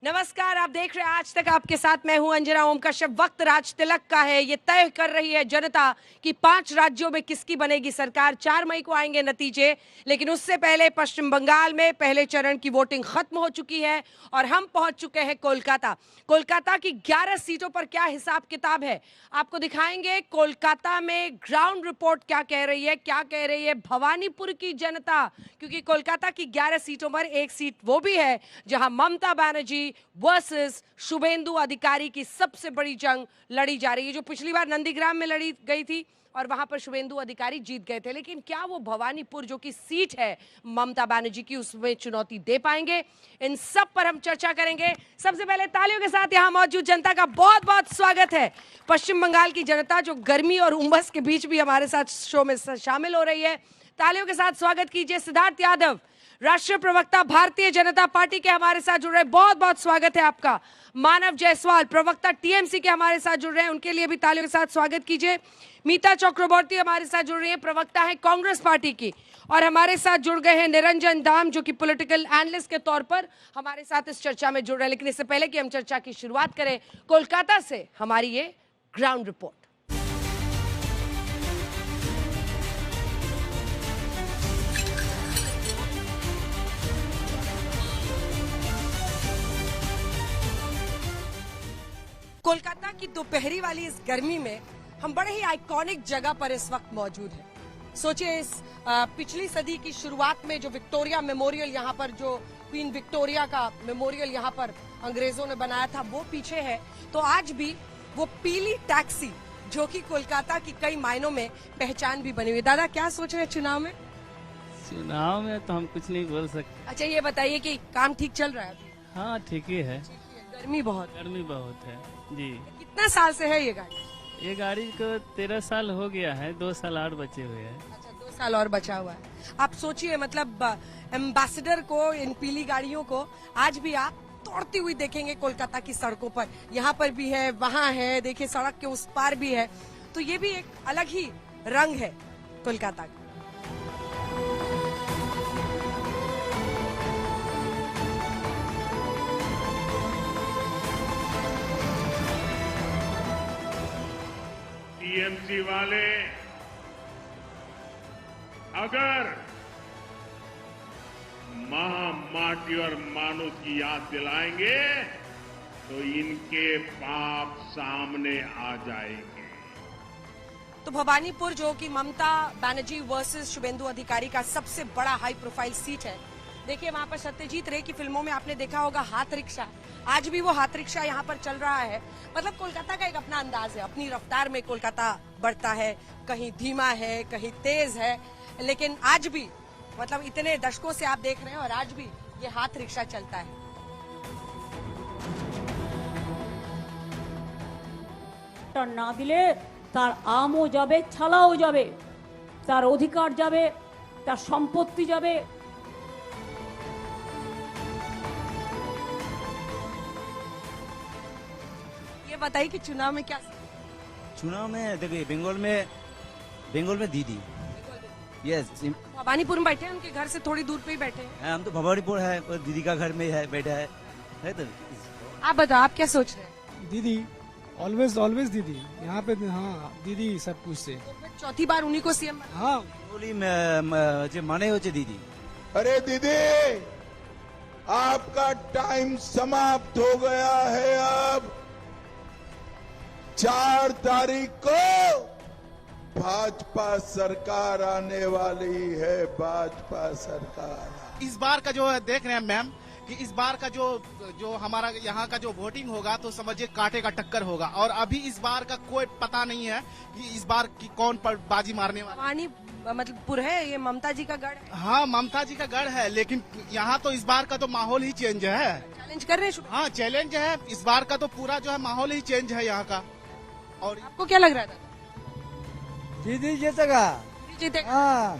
नमस्कार, आप देख रहे हैं आज तक आपके साथ मैं हूं अंजना ओम कश्यप। वक्त राज तिलक का है। ये तय कर रही है जनता कि 5 राज्यों में किसकी बनेगी सरकार। 4 मई को आएंगे नतीजे, लेकिन उससे पहले पश्चिम बंगाल में पहले चरण की वोटिंग खत्म हो चुकी है और हम पहुंच चुके हैं कोलकाता। कोलकाता की 11 सीटों पर क्या हिसाब किताब है आपको दिखाएंगे। कोलकाता में ग्राउंड रिपोर्ट क्या कह रही है, क्या कह रही है भवानीपुर की जनता, क्योंकि कोलकाता की 11 सीटों पर एक सीट वो भी है जहां ममता बनर्जी वर्सेस शुभेंदु अधिकारी की सबसे बड़ी जंग लड़ी जा रही है। जो पिछली बार नंदीग्राम में लड़ी गई थी और वहां पर शुभेंदु अधिकारी जीत गए थे, लेकिन क्या वो भवानीपुर जो कि सीट है ममता बनर्जी की उसमें चुनौती दे पाएंगे? इन सब पर हम चर्चा करेंगे। सबसे पहले तालियों के साथ यहां मौजूद जनता का बहुत बहुत स्वागत है। पश्चिम बंगाल की जनता जो गर्मी और उमस के बीच भी हमारे साथ शो में शामिल हो रही है। तालियों के साथ स्वागत कीजिए सिद्धार्थ यादव, राष्ट्रीय प्रवक्ता भारतीय जनता पार्टी के हमारे साथ जुड़ रहे हैं। बहुत बहुत स्वागत है आपका। मानव जायसवाल, प्रवक्ता टीएमसी के हमारे साथ जुड़ रहे हैं, उनके लिए भी तालियों के साथ स्वागत कीजिए। मीता चक्रवर्ती हमारे साथ जुड़ रही हैं, प्रवक्ता है कांग्रेस पार्टी की, और हमारे साथ जुड़ गए हैं निरंजन दाम जो कि पॉलिटिकल एनालिस्ट के तौर पर हमारे साथ इस चर्चा में जुड़ रहे हैं। लेकिन इससे पहले कि हम चर्चा की शुरुआत करें, कोलकाता से हमारी ये ग्राउंड रिपोर्ट। कोलकाता की दोपहरी वाली इस गर्मी में हम बड़े ही आइकॉनिक जगह पर इस वक्त मौजूद हैं। सोचिए, इस पिछली सदी की शुरुआत में जो विक्टोरिया मेमोरियल यहाँ पर, जो क्वीन विक्टोरिया का मेमोरियल यहाँ पर अंग्रेजों ने बनाया था, वो पीछे है। तो आज भी वो पीली टैक्सी जो कि कोलकाता की कई मायनों में पहचान भी बनी हुई। दादा, क्या सोच रहे हैं चुनाव में? चुनाव में तो हम कुछ नहीं बोल सकते। अच्छा, ये बताइए कि काम ठीक चल रहा है? हाँ, ठीक ही है। गर्मी बहुत है जी। कितना साल से है ये गाड़ी? ये गाड़ी को 13 साल हो गया है, 2 साल और बचे हुए हैं। अच्छा, 2 साल और बचा हुआ है। आप सोचिए, मतलब एम्बेसडर को, इन पीली गाड़ियों को आज भी आप दौड़ती हुई देखेंगे कोलकाता की सड़कों पर। यहाँ पर भी है, वहाँ है, देखिए सड़क के उस पार भी है। तो ये भी एक अलग ही रंग है कोलकाता का। टीएमसी वाले अगर माटी और मानुष की याद दिलाएंगे तो इनके पाप सामने आ जाएंगे। तो भवानीपुर जो कि ममता बनर्जी वर्सेस शुभेंदु अधिकारी का सबसे बड़ा हाई प्रोफाइल सीट है। देखिए, वहां पर सत्यजीत रे की फिल्मों में आपने देखा होगा हाथ रिक्शा, आज भी वो हाथ रिक्शा यहाँ पर चल रहा है। मतलब कोलकाता का एक अपना अंदाज है, अपनी रफ्तार में कोलकाता बढ़ता है, कहीं धीमा है, कहीं तेज है, लेकिन आज भी मतलब इतने दशकों से आप देख रहे हैं और आज भी ये हाथ रिक्शा चलता है। ना दिले तार आमो जाबे, छालाओ जाबे, तार अधिकार जाबे, तार सम्पत्ति जाबे। ये बताइए कि चुनाव में क्या? चुनाव में देखिए, बंगाल में दीदी, यस, भवानीपुर में बैठे हैं, उनके घर से थोड़ी दूर पे ही बैठे हैं। हम तो भवानीपुर है और दीदी का घर में है, बैठा है तो। आप बताओ, आप क्या सोच रहे हैं? दीदी, ऑलवेज दीदी यहाँ पे। हाँ, दीदी सब कुछ से। तो फिर चौथी बार उन्हीं को सीएम। हाँ, बोली माने हो दीदी। अरे दीदी, आपका टाइम समाप्त हो गया है। अब 4 तारीख को भाजपा सरकार आने वाली है। भाजपा सरकार इस बार का जो देख रहे हैं मैम, कि इस बार का जो हमारा यहाँ का जो वोटिंग होगा तो समझिए कांटे का टक्कर होगा। और अभी इस बार का कोई पता नहीं है कि इस बार की कौन पर बाजी मारने वाला। मतलब पुर है, ये ममता जी का गढ़ है। हाँ, ममता जी का गढ़ है, लेकिन यहाँ तो इस बार का तो माहौल ही चेंज है। चैलेंज कर रहे हैं। हाँ, चैलेंज है इस बार का, तो पूरा जो है माहौल ही चेंज है यहाँ का। और आपको क्या लग रहा था? दीदी जीतेगा। जीतेगा। हाँ,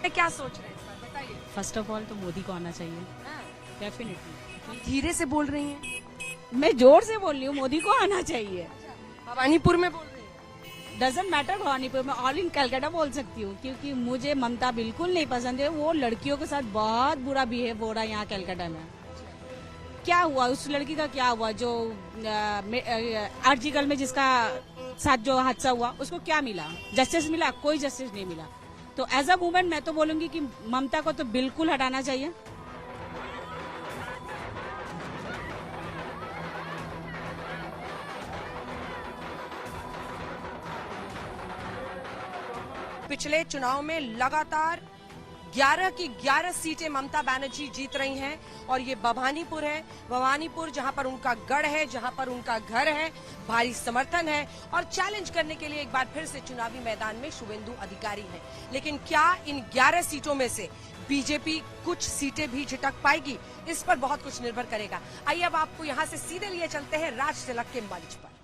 क्या सोच रहे हैं इस बार, बताइए। फर्स्ट ऑफ ऑल तो मोदी को आना चाहिए, डेफिनेटली। धीरे से बोल रही हैं। मैं जोर से बोल रही हूँ, मोदी को आना चाहिए। भवानीपुर में बोल रही हैं? डजेंट मैटर भवानीपुर में ऑल इन कलकत्ता बोल सकती हूँ, क्योंकि मुझे ममता बिल्कुल नहीं पसंद है। वो लड़कियों के साथ बहुत बुरा बिहेव हो रहा है यहाँ कलकत्ता में। क्या हुआ उस लड़की का, क्या हुआ जो आर्टिकल में जिसका साथ जो हादसा हुआ, उसको क्या मिला? जस्टिस मिला? कोई जस्टिस नहीं मिला। तो एज अ वुमेन मैं तो बोलूंगी कि ममता को तो बिल्कुल हटाना चाहिए। पिछले चुनाव में लगातार 11 की 11 सीटें ममता बनर्जी जीत रही हैं और ये भवानीपुर है। भवानीपुर जहां पर उनका गढ़ है, जहां पर उनका घर है, भारी समर्थन है और चैलेंज करने के लिए एक बार फिर से चुनावी मैदान में शुभेंदु अधिकारी हैं। लेकिन क्या इन 11 सीटों में से बीजेपी कुछ सीटें भी झटक पाएगी? इस पर बहुत कुछ निर्भर करेगा। आइए अब आपको यहां से सीधे लिए चलते हैं राज तिलक के मंच पर।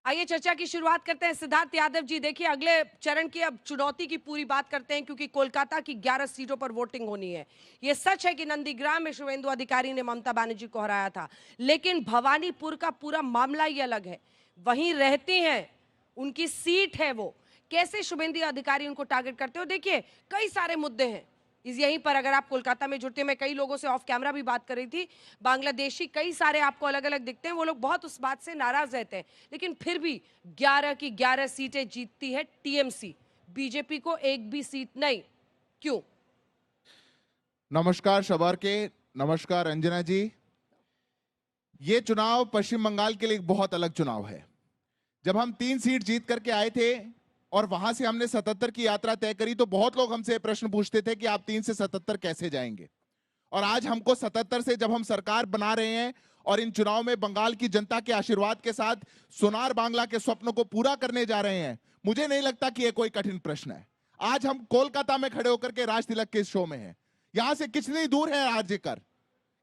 आइए चर्चा की शुरुआत करते हैं। सिद्धार्थ यादव जी, देखिए अगले चरण की अब चुनौती की पूरी बात करते हैं, क्योंकि कोलकाता की 11 सीटों पर वोटिंग होनी है। ये सच है कि नंदीग्राम में शुभेंदु अधिकारी ने ममता बनर्जी को हराया था, लेकिन भवानीपुर का पूरा मामला ही अलग है। वहीं रहती हैं, उनकी सीट है वो। कैसे शुभेंदु अधिकारी उनको टारगेट करते हो? देखिए कई सारे मुद्दे हैं यहीं पर। अगर आप कोलकाता में जुड़ते हैं, मैं कई लोगों से ऑफ कैमरा भी बात कर रही थी, बांग्लादेशी कई सारे आपको अलग अलग दिखते हैं, वो लोग बहुत उस बात से नाराज रहते हैं। लेकिन फिर भी 11 की 11 सीटें जीतती है टीएमसी, बीजेपी को एक भी सीट नहीं। क्यों? नमस्कार शबर के, नमस्कार अंजना जी। ये चुनाव पश्चिम बंगाल के लिए एक बहुत अलग चुनाव है। जब हम 3 सीट जीत करके आए थे और वहां से हमने 77 की यात्रा तय करी, तो बहुत लोग हमसे प्रश्न पूछते थे कि आप 3 से 77 कैसे जाएंगे। और आज हमको 77 से जब हम सरकार बना रहे हैं और इन चुनाव में बंगाल की जनता के आशीर्वाद के साथ सोनार बांग्ला के स्वप्न को पूरा करने जा रहे हैं, मुझे नहीं लगता कि यह कोई कठिन प्रश्न है। आज हम कोलकाता में खड़े होकर के राज तिलक के शो में हैं। यहां से कितनी दूर है आरजेकर,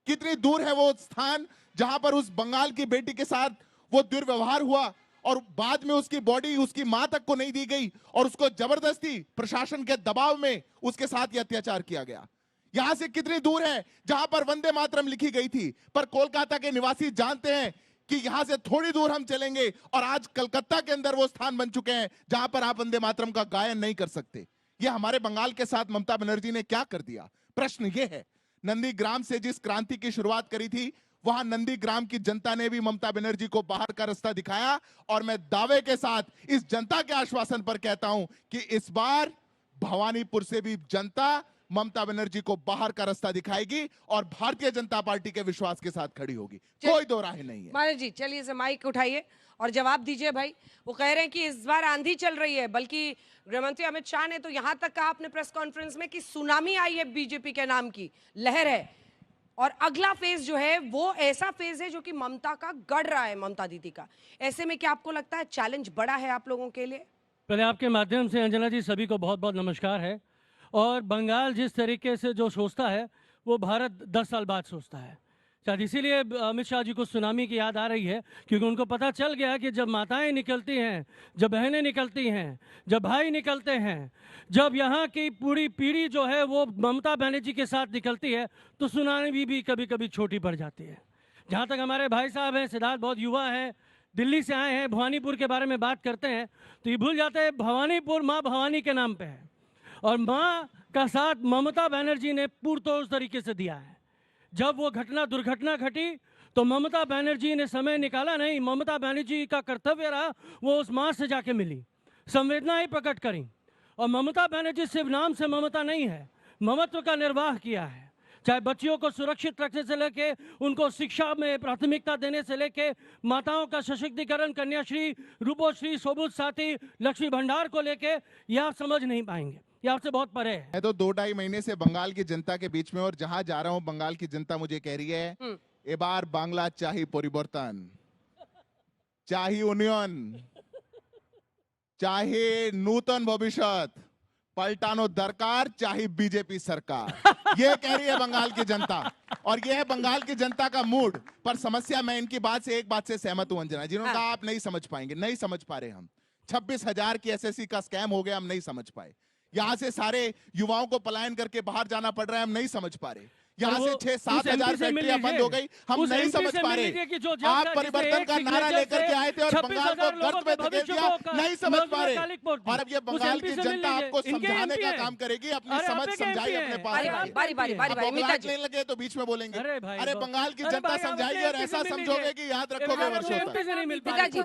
कितनी दूर है वो स्थान जहां पर उस बंगाल की बेटी के साथ वो दुर्व्यवहार हुआ और बाद में उसकी बॉडी उसकी मां तक को नहीं दी गई और उसको जबरदस्ती प्रशासन के दबाव में उसके साथ यह अत्याचार किया गया। यहां से कितनी दूर है जहां पर वंदे मातरम लिखी गई थी, पर कोलकाता के निवासी जानते हैं कि यहां से थोड़ी दूर हम चलेंगे और आज कलकत्ता के अंदर वो स्थान बन चुके हैं जहां पर आप वंदे मातरम का गायन नहीं कर सकते। यह हमारे बंगाल के साथ ममता बनर्जी ने क्या कर दिया? प्रश्न यह है, नंदीग्राम से जिस क्रांति की शुरुआत करी थी, वहां नंदीग्राम की जनता ने भी ममता बनर्जी को बाहर का रास्ता दिखाया। और मैं दावे के साथ इस जनता के आश्वासन पर कहता हूं कि इस बार भवानीपुर से भी जनता ममता बनर्जी को बाहर का रास्ता दिखाएगी और भारतीय जनता पार्टी के विश्वास के साथ खड़ी होगी। कोई दो राह नहीं है। मानव जी, चलिए से माइक उठाइए और जवाब दीजिए भाई। वो कह रहे हैं कि इस बार आंधी चल रही है, बल्कि गृहमंत्री अमित शाह ने तो यहां तक कहा अपने प्रेस कॉन्फ्रेंस में कि सुनामी आई है, बीजेपी के नाम की लहर है और अगला फेज जो है वो ऐसा फेज है जो कि ममता का गढ़ रहा है, ममता दीदी का। ऐसे में क्या आपको लगता है चैलेंज बड़ा है आप लोगों के लिए? पहले आपके माध्यम से अंजना जी सभी को बहुत बहुत नमस्कार है। और बंगाल जिस तरीके से जो सोचता है वो भारत 10 साल बाद सोचता है। शायद इसीलिए अमित शाह जी को सुनामी की याद आ रही है, क्योंकि उनको पता चल गया कि जब माताएं निकलती हैं, जब बहनें निकलती हैं, जब भाई निकलते हैं, जब यहाँ की पूरी पीढ़ी जो है वो ममता बनर्जी के साथ निकलती है, तो सुनामी भी कभी कभी छोटी पड़ जाती है। जहाँ तक हमारे भाई साहब हैं, सिद्धार्थ बहुत युवा है, दिल्ली से आए हैं, भवानीपुर के बारे में बात करते हैं तो ये भूल जाते हैं भवानीपुर माँ भवानी के नाम पे है और माँ का साथ ममता बनर्जी ने पुरतोड़ तरीके से दिया है। जब वो दुर्घटना घटी तो ममता बनर्जी ने समय निकाला नहीं, ममता बनर्जी का कर्तव्य रहा वो उस माँ से जाके मिली, संवेदनाएं प्रकट करी। और ममता बनर्जी सिर्फ नाम से ममता नहीं है, ममत्व का निर्वाह किया है। चाहे बच्चियों को सुरक्षित रखने से लेके उनको शिक्षा में प्राथमिकता देने से लेके माताओं का सशक्तिकरण, कन्याश्री, रूपोश्री, सोबुत साथी, लक्ष्मी भंडार को लेके ये आप समझ नहीं पाएंगे, ये आपसे बहुत परे है। मैं तो 2-2.5 महीने से बंगाल की जनता के बीच में और जहां जा रहा हूं बंगाल की जनता मुझे कह रही है ए बार बांग्ला चाहिए परिवर्तन, चाहिए यूनियन, चाहिए नूतन भविष्य, पलटानो दरकार, चाहिए बीजेपी सरकार। ये कह रही है बंगाल की जनता और ये है बंगाल की जनता का मूड। पर समस्या, मैं इनकी बात से एक बात से सहमत हूं अंजना, जिन्होंने कहा आप नहीं समझ पाएंगे। नहीं समझ पा रहे हम। 26,000 की एसएससी का स्कैम हो गया, हम नहीं समझ पाए। यहां से सारे युवाओं को पलायन करके बाहर जाना पड़ रहा है, हम नहीं समझ पा रहे। यहाँ से 6-7 हजार फैक्ट्रियां बंद हो गई। हम नहीं समझ पा रहे। आप परिवर्तन का नारा लेकर के आए थे और बंगाल को गर्त में धकेल दिया, नहीं समझ पा रहे। और अब ये बंगाल की जनता आपको समझाने का काम करेगी, अपनी समझ समझाई अपने पास। नहीं लगे तो बीच में बोलेंगे, अरे बंगाल की जनता समझाएगी और ऐसा समझोगे कि याद रखोगे वर्षों तक। पिताजी,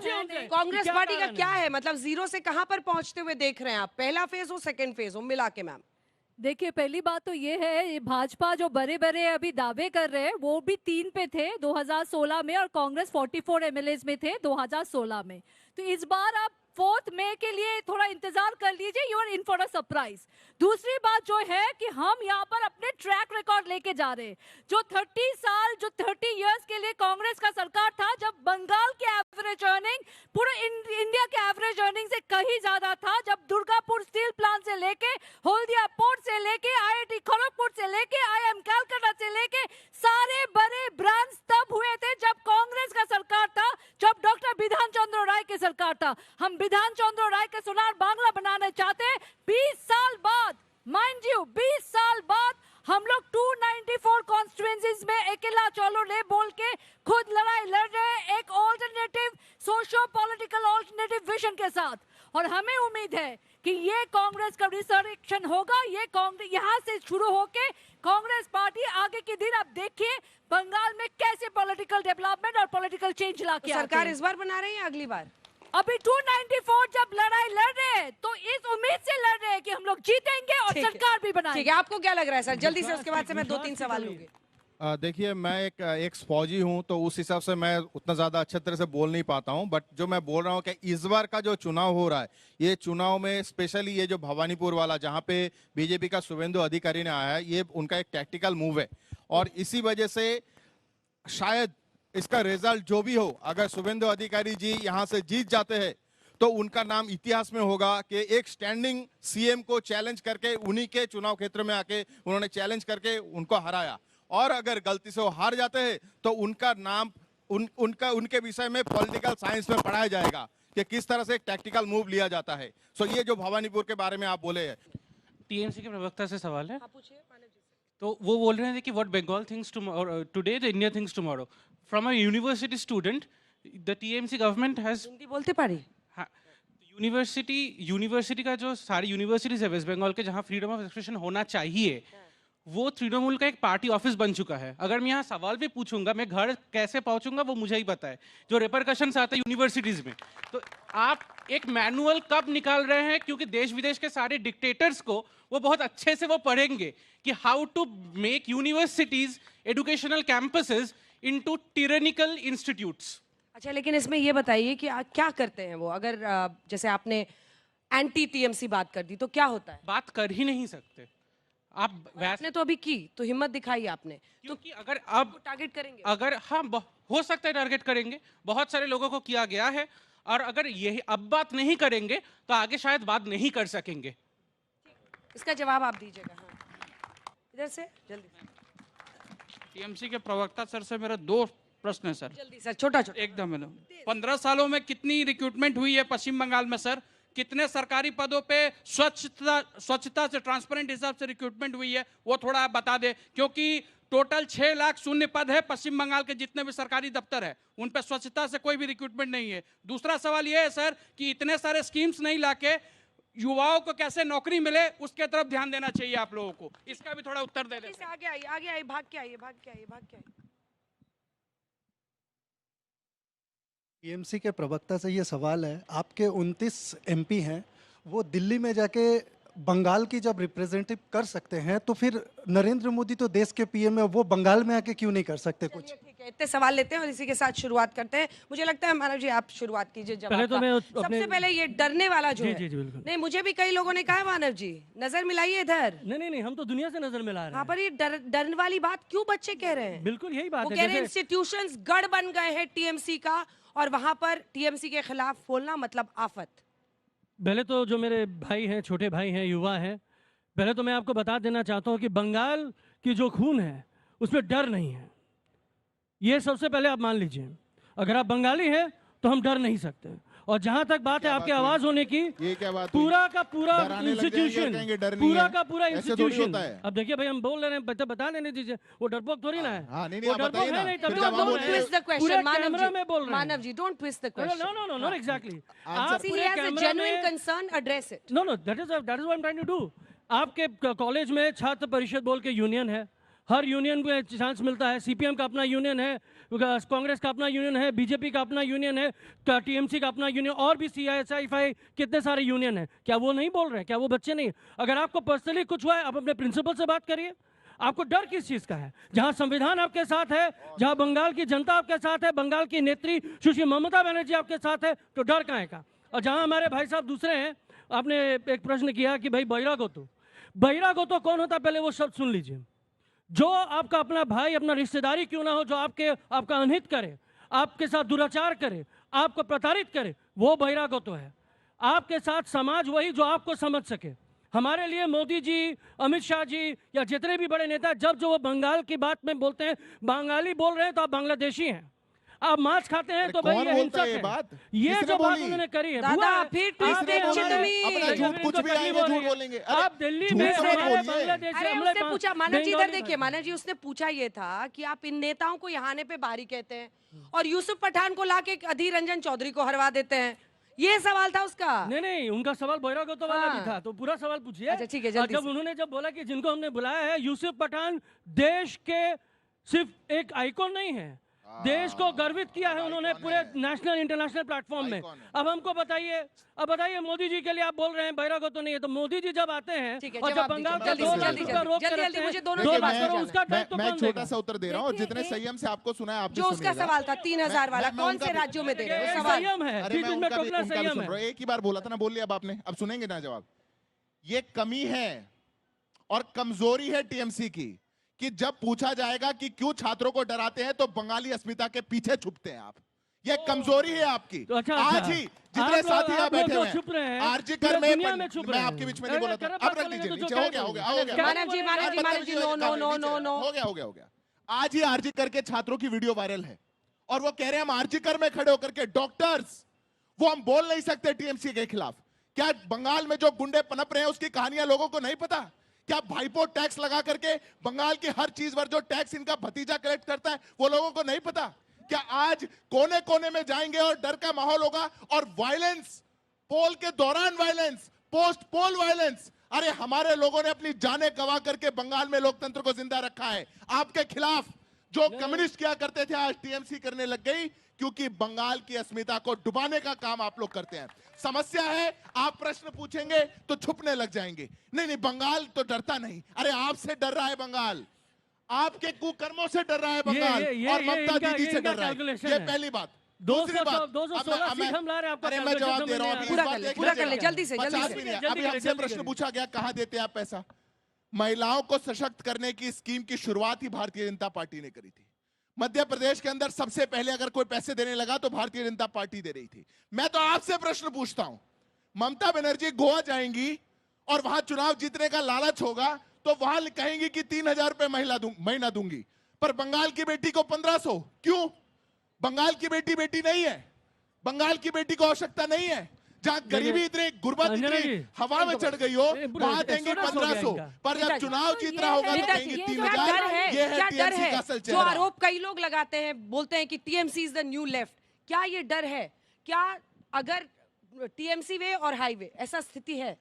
कांग्रेस पार्टी का क्या है, मतलब जीरो से कहां पर पहुंचते हुए देख रहे हैं आप? पहला फेज हो, सेकंड फेज हो, मिला के मैम? देखिए, पहली बात तो ये है, भाजपा जो बड़े बड़े अभी दावे कर रहे हैं वो भी 3 पे थे 2016 में और कांग्रेस 44 एमएलएज में थे 2016 में। तो इस बार आप 4 मई के लिए थोड़ा इंतजार कर लीजिए, you are in for a surprise. दूसरी बात जो है कि हम यहाँ पर अपने ट्रैक रिकॉर्ड लेके जा रहे हैं। जो 30 इयर्स के लिए कांग्रेस का सरकार था, जब बंगाल के एवरेज अर्निंग पूरे इंडिया के एवरेज अर्निंग से कहीं ज्यादा था, जब दुर्गापुर स्टील प्लांट से लेके हल्दिया पोर्ट से लेके IIT खड़गपुर से लेके IIM कलकत्ता से लेके सारे बड़े ब्रांड्स तब हुए थे जब कांग्रेस का सरकार था, जब डॉक्टर बिधान चंद्र राय की सरकार था। हम बिधान चंद्र राय के सोनार बांग्ला बनाना चाहते हैं। 20 साल बाद, माइंड यू, 20 साल बाद हम लोग 294 कॉन्स्टिट्यूएंसीज में अकेला चलो ले बोल के खुद लड़ाई लड़ रहे हैं, एक alternative socio political alternative vision के साथ। और हमें उम्मीद है कि ये कांग्रेस का रिसरेक्शन होगा। ये कांग्रेस यहाँ से शुरू होके कांग्रेस पार्टी आगे के दिन आप देखिए बंगाल में कैसे पॉलिटिकल डेवलपमेंट और पॉलिटिकल चेंज ला के सरकार इस बार बना रही है अगली बार? अभी 294 जब लड़ाई लड़ रहे हैं तो इस उम्मीद से लड़ रहे हैं कि हम लोग जीतेंगे और सरकार भी बनाएंगे। ठीक है, आपको क्या लग रहा है सर? जल्दी से, उसके बाद से मैं 2-3 सवाल लूंगी। देखिए, मैं एक फौजी हूं तो उस हिसाब से मैं उतना ज्यादा अच्छे तरह से बोल नहीं पाता हूं, बट जो मैं बोल रहा हूं कि इस बार का जो चुनाव हो रहा है, ये चुनाव में स्पेशली ये जो भवानीपुर वाला जहां पे बीजेपी का शुभेंदु अधिकारी ने आया है, ये उनका एक टैक्टिकल मूव है। और इसी वजह से शायद इसका रिजल्ट जो भी हो, अगर शुभेंदु अधिकारी जी यहाँ से जीत जाते हैं तो उनका नाम इतिहास में होगा कि एक स्टैंडिंग सीएम को चैलेंज करके उन्हीं के चुनाव क्षेत्र में आके उन्होंने चैलेंज करके उनको हराया। और अगर गलती से वो हार जाते हैं तो उनका नाम उनके विषय में पॉलिटिकल साइंस में पढ़ाया जाएगा कि किस तरह से एक टैक्टिकल मूव लिया जाता है। सो ये जो भवानीपुर के बारे में आप बोले हैं, टीएमसी के प्रवक्ता से सवाल है। तो वो बोल रहे हैं कि what Bengal thinks today the India thinks tomorrow. From a university student, the TMC government has, Hindi बोलते पारी, यूनिवर्सिटी का जो सारी यूनिवर्सिटीज है वेस्ट बंगाल के जहाँ फ्रीडम ऑफ एक्सप्रेशन होना चाहिए, वो तृणमूल का एक पार्टी ऑफिस बन चुका है। अगर मैं यहाँ सवाल भी पूछूंगा, मैं घर कैसे पहुंचूंगा वो मुझे ही पता है, जो रिपरकशंस आते हैं यूनिवर्सिटीज में। तो आप एक मैनुअल कब निकाल रहे हैं? क्योंकि देश विदेश के सारे डिक्टेटर्स को वो बहुत अच्छे से वो पढ़ेंगे कि how to make universities educational campuses into tyrannical institutes. अच्छा, लेकिन इसमें ये बताइए कि क्या करते हैं वो? अगर जैसे आपने एंटी टीएमसी बात कर दी तो क्या होता है? बात कर ही नहीं सकते आपने तो अभी की, तो हिम्मत दिखाई आपने। क्योंकि अगर अब टारगेट करेंगे, अगर हाँ हो सकता है टारगेट करेंगे, बहुत सारे लोगों को किया गया है। और अगर यही अब बात नहीं करेंगे तो आगे शायद बात नहीं कर सकेंगे। इसका जवाब आप दीजिएगा। हाँ, इधर से जल्दी। टीएमसी के प्रवक्ता सर से मेरा 2 प्रश्न है सर। जल्दी सर, छोटा एकदम। 15 सालों में कितनी रिक्रूटमेंट हुई है पश्चिम बंगाल में सर? कितने सरकारी पदों पे स्वच्छता से, ट्रांसपेरेंट हिसाब से रिक्रूटमेंट हुई है, वो थोड़ा आप बता दें। क्योंकि टोटल 6 लाख शून्य पद है पश्चिम बंगाल के जितने भी सरकारी दफ्तर है, उन पे स्वच्छता से कोई भी रिक्रूटमेंट नहीं है। दूसरा सवाल ये है सर कि इतने सारे स्कीम्स नहीं लाके युवाओं को कैसे नौकरी मिले, उसके तरफ ध्यान देना चाहिए आप लोगों को। इसका भी थोड़ा उत्तर दे दें। आगे आइए, भाग के आइए। टीएमसी के प्रवक्ता से ये सवाल है, आपके 29 एमपी हैं, वो दिल्ली में जाके बंगाल की जब रिप्रेजेंटेटिव कर सकते हैं तो फिर नरेंद्र मोदी तो देश के पीएम है, वो बंगाल में आके क्यों नहीं कर सकते कुछ? ठीक है, इतने सवाल लेते हैं और इसी के साथ शुरुआत करते हैं। मुझे लगता है मानव जी आप शुरुआत कीजिए जवाब का। सबसे पहले ये डरने वाला जो है, नहीं मुझे भी कई लोगों ने कहा मानव जी नजर मिलाइए इधर। नहीं, हम तो दुनिया से नजर मिला रहे हैं। हाँ, पर ये डरने वाली बात क्यों बच्चे कह रहे हैं? बिल्कुल यही बात है। वो कह रहे हैं इंस्टीट्यूशंस गढ़ बन गए हैं टीएमसी का, और वहां पर टीएमसी के खिलाफ बोलना मतलब आफत। पहले तो जो मेरे भाई हैं, छोटे भाई हैं, युवा हैं, पहले तो मैं आपको बता देना चाहता हूं कि बंगाल की जो खून है उसमें डर नहीं है। ये सबसे पहले आप मान लीजिए, अगर आप बंगाली हैं तो हम डर नहीं सकते। और जहां तक बात है आपकी आवाज होने की, ये क्या बात हुई? पूरा का पूरा डराने लग जाएंगे और इंस्टीट्यूशन, कहेंगे डर नहीं पूरा है। का पूरा ऐसे थोड़ी इंस्टीट्यूशन। होता है। अब देखिए भाई, हम बोल रहे हैं, बता देने दीजिए, वो डरपोक थोड़ी ना है। हाँ, नहीं, वो आप डरपोक बताइए है ना। नहीं, फिर तभी जब आप हम बोल बोल रहे रहे हैं। हैं- Twist the question, पूरे मानव कैमरा जी। में बोल रहे हैं। मानव जी, don't twist the question. No, not exactly. आप See, he पूरे has a कैमरा genuine में- concern, address it. No, that is what I'm trying to do. आपके कॉलेज में छात्र परिषद बोल के यूनियन है, हर यूनियन को चांस मिलता है। सीपीएम का अपना यूनियन है, कांग्रेस का अपना यूनियन है, बीजेपी का अपना यूनियन है, टीएमसी का अपना यूनियन, और भी सीआईएसआईएफआई, कितने सारे यूनियन है। क्या वो नहीं बोल रहे हैं? क्या वो बच्चे नहीं? अगर आपको पर्सनली कुछ हुआ है, आप अपने प्रिंसिपल से बात करिए। आपको डर किस चीज का है? जहां संविधान आपके साथ है, जहां बंगाल की जनता आपके साथ है, बंगाल की नेत्री सुश्री ममता बनर्जी आपके साथ है, तो डर काहे का? और जहां हमारे भाई साहब दूसरे हैं, आपने एक प्रश्न किया कि भाई बहिरागोतो कौन होता है? पहले वो शब्द सुन लीजिए। जो आपका अपना भाई, अपना रिश्तेदारी क्यों ना हो, जो आपका अनहित करे, आपके साथ दुराचार करे, आपको प्रताड़ित करे, वो बहिरागोतो है। आपके साथ समाज वही जो आपको समझ सके। हमारे लिए मोदी जी, अमित शाह जी या जितने भी बड़े नेता, जब जो वो बंगाल की बात में बोलते हैं, बंगाली बोल रहे हैं तो आप बांग्लादेशी हैं। आप मांस खाते हैं तो भाई कौन ये बोलता हिंसक है ये है। बात? ये किसने जो बात बोली? उन्होंने करी है, दादा, बुआ है। फिर आप twist ये it, हमारे- चितमी। अपना झूठ इनको कुछ भी तकलीफ आएंगे, हो रही झूठ है। बोलेंगे। अरे, आप दिल्ली झूठ में से मत हमारे बोलिए। बांग्लादेश अरे हमले उसने पूछा, मानव जी बंगाली इधर देखिए, मानव जी उसने पूछा ये था कि आप इन नेताओं को यहाँ आने पे बाहरी कहते हैं और यूसुफ पठान को लाके अधीर रंजन चौधरी को हरवा देते हैं। ये सवाल था उसका। नहीं, उनका सवाल बहिरागोतो वाला हाँ। भी था, तो पूरा सवाल पूछिए। अच्छा, ठीक है, और जल्दी जब से। उन्होंने बोला कि जिनको हमने बुलाया है, यूसुफ पठान देश के सिर्फ एक आइकॉन नहीं है, देश को गर्वित किया है उन्होंने पूरे नेशनल इंटरनेशनल प्लेटफॉर्म में। अब हमको बताइए, मोदी जी के लिए आप बोल रहे हैं बहिरागोतो नहीं है, तो मोदी जी जब आते हैं और जब बंगाल का जल्दी, दो जल्दी, लाख जल्दी, रुपया रोक के जल्दी, रखते हैं, मुझे दोनों दो की बात बात करो, समझ उसका दायित्व मैं कौन छोटा देगा? सा उत्तर दे रहा हूँ, जितने संयम से आपको सुना है आप जो उसका सवाल था 3000 वाला, कौन से राज्यों में दे रहे हो सवाल? संयम है, अरे बीच मैं में उनका भी टोकना उनका भी संयम सुन है। रहा हूँ। एक ही बार बोला था ना, बोल लिया अब आपने, अब सुनेंगे ना जवाब। ये कमी है और कमजोरी है टीएमसी की कि जब पूछा जाएगा कि क्यों छात्रों को डराते हैं तो बंगाली अस्मिता के पीछे छुपते हैं आप। ये कमजोरी है आपकी। तो अच्छा, आज ही जितने साथी यहाँ बैठे हुए छुप रहे हैं, हैं, आरजीकर पूरे दुनिया में में छुप मैं रहे आपके हैं। बीच में नहीं बोला था, अरे, अब रख करेंगे लीजिए तो नीचे, क्या हो गया, हो गया, हो गया। मानव जी, नो, नो। हो गया। आज ही आरजीकर के छात्रों की वीडियो वायरल है और वो कह रहे हैं हम आरजीकर में खड़े होकर के डॉक्टर्स, वो हम बोल नहीं सकते टीएमसी के खिलाफ। क्या बंगाल में जो गुंडे पनप रहे हैं उसकी कहानियां लोगों को नहीं पता? क्या भाईपो टैक्स लगा करके बंगाल की हर चीज पर जो टैक्स इनका भतीजा कलेक्ट करता है वो लोगों को नहीं पता? क्या आज कोने कोने में जाएंगे और डर का माहौल होगा और वायलेंस, पोल के दौरान वायलेंस, पोस्ट पोल वायलेंस? अरे हमारे लोगों ने अपनी जानें गंवा करके बंगाल में लोकतंत्र को जिंदा रखा है। आपके खिलाफ जो कम्युनिस्ट किया करते थे आज टीएमसी करने लग गई, क्योंकि बंगाल की अस्मिता को डुबाने का काम आप लोग करते हैं। समस्या है आप प्रश्न पूछेंगे तो छुपने लग जाएंगे। नहीं, बंगाल तो डरता नहीं। अरे आपसे डर रहा है बंगाल, आपके कुकर्मों से डर रहा है बंगाल और ममता दीदी से डर रहा है। ये पहली बात। दूसरी बात, 216 सीट हम ला रहे हैं आपका। अरे मैं जवाब दे रहा हूँ, पूरा कर ले, जल्दी से। अभी आपसे प्रश्न पूछा गया कहां देते हैं आप पैसा। महिलाओं को सशक्त करने की स्कीम की शुरुआत ही भारतीय जनता पार्टी ने करी थी। मध्य प्रदेश के अंदर सबसे पहले अगर कोई पैसे देने लगा तो भारतीय जनता पार्टी दे रही थी। मैं तो आपसे प्रश्न पूछता हूं, ममता बनर्जी गोवा जाएंगी और वहां चुनाव जीतने का लालच होगा तो वहां कहेंगी कि 3000 रुपए महीना दूंगी, पर बंगाल की बेटी को 1500 क्यों? बंगाल की बेटी नहीं है, बंगाल की बेटी को आवश्यकता नहीं है। जहां गरीबी इतनी, गुर्बत इतनी हवा में चढ़ गई हो, वहां देंगे 1500, पर जब चुनाव जीत रहा होगा तो कहेंगे 3000। ये है टीएमसी का असल जो चेहरा। आरोप कई लोग लगाते हैं, बोलते हैं कि TMC is the new left. क्या ये डर है? क्या अगर टीएमसी वे और हाईवे ऐसा स्थिति है?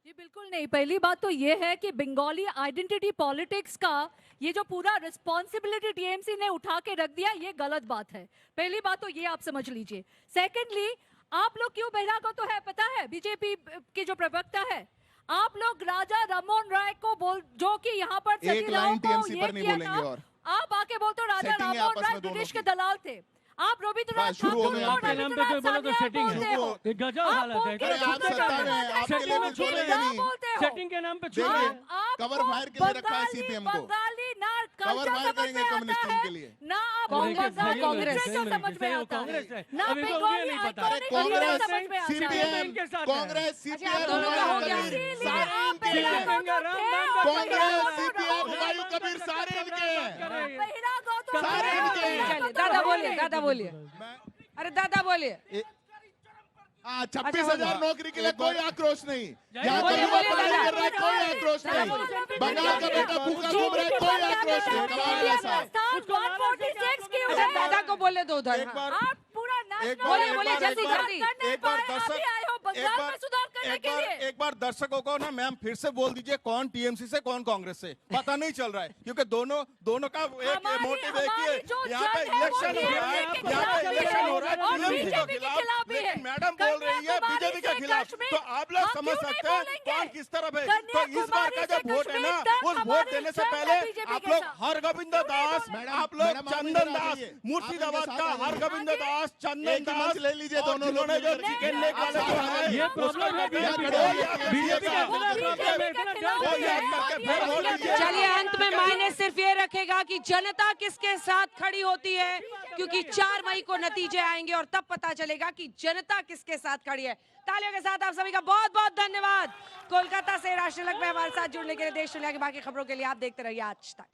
जी बिल्कुल नहीं। पहली बात तो ये है कि बंगाली आइडेंटिटी पॉलिटिक्स का ये जो पूरा रिस्पॉन्सिबिलिटी टीएमसी ने उठा के रख दिया, ये गलत बात है। पहली बात तो ये आप समझ लीजिए। सेकेंडली, आप लोग क्यों बहिरागोतो है पता है? बीजेपी के जो प्रवक्ता है, आप लोग राजा राममोहन राय को जो कि यहाँ पर सतीराव को ये किया था, आप आके बोलते हो राजा राममोहन राय ब्रिटिश के दलाल थे। आप रविंद्रनाथ ठाकुर को रविंद्रनाथ सान्याल बोलते हो। ये गजब हालत है। सेटिंग के नाम पे कवर फायर के लिए रखा है सीपीएम को। बंगाली ना कवर फायर करेंगे कम्युनिस्ट टीम के लिए। ना आप कांग्रेस समझ में आता है, ना बंगाली कांग्रेस, समझ में आता है। CPM, Congress, CPM, Congress, CPM, Humayun Kabir सारे इनके हैं। दादा बोलिए, दादा बोलिए। अरे दादा बोलिए। 26,000 नौकरी के लिए कोई आक्रोश नहीं, यहाँ बोलिए, युवा बोलिए, पढ़ाई दादा। कर रहा है, कोई आक्रोश नहीं, बंगाल का बेटा भूखा घूम रहा है, कोई आक्रोश नहीं। कमाल है साहब। अच्छा, दादा को बोले दो उधर। एक बार आप पूरा बोलिए, बोलिए, जल्दी, जल्दी। एक बार दर्शकों को ना मैम फिर से बोल दीजिए कौन टीएमसी से कौन कांग्रेस से, पता नहीं चल रहा है, क्योंकि दोनों का एक मोटिव एक ही है। यहाँ पे इलेक्शन हो रहा है, यहाँ पे इलेक्शन हो रहा है टीएमसी के खिलाफ, लेकिन मैडम बोल रही है बीजेपी के खिलाफ। तो आप लोग समझ सकते हैं कौन किस तरफ है। तो इस बार का जो वोट है ना, उस वोट देने से पहले आप लोग हरगोविंद दास, आप लोग चंदन दास, मुर्शिदाबाद का हरगोविंद दास, चंदन दास ले लीजिए दोनों लोग जो चिकन लेग वाले जो है, ये प्रॉब्लम है बीजेपी का चलिए, अंत में मायने सिर्फ ये रखेगा कि जनता किसके साथ खड़ी होती है, क्योंकि 4 मई को नतीजे आएंगे और तब पता चलेगा कि जनता किसके साथ खड़ी है। तालियों के साथ आप सभी का बहुत बहुत धन्यवाद। कोलकाता से राष्ट्र तिलक में हमारे साथ जुड़ने के लिए, देश दुनिया की बाकी खबरों के लिए आप देखते रहिए आज तक।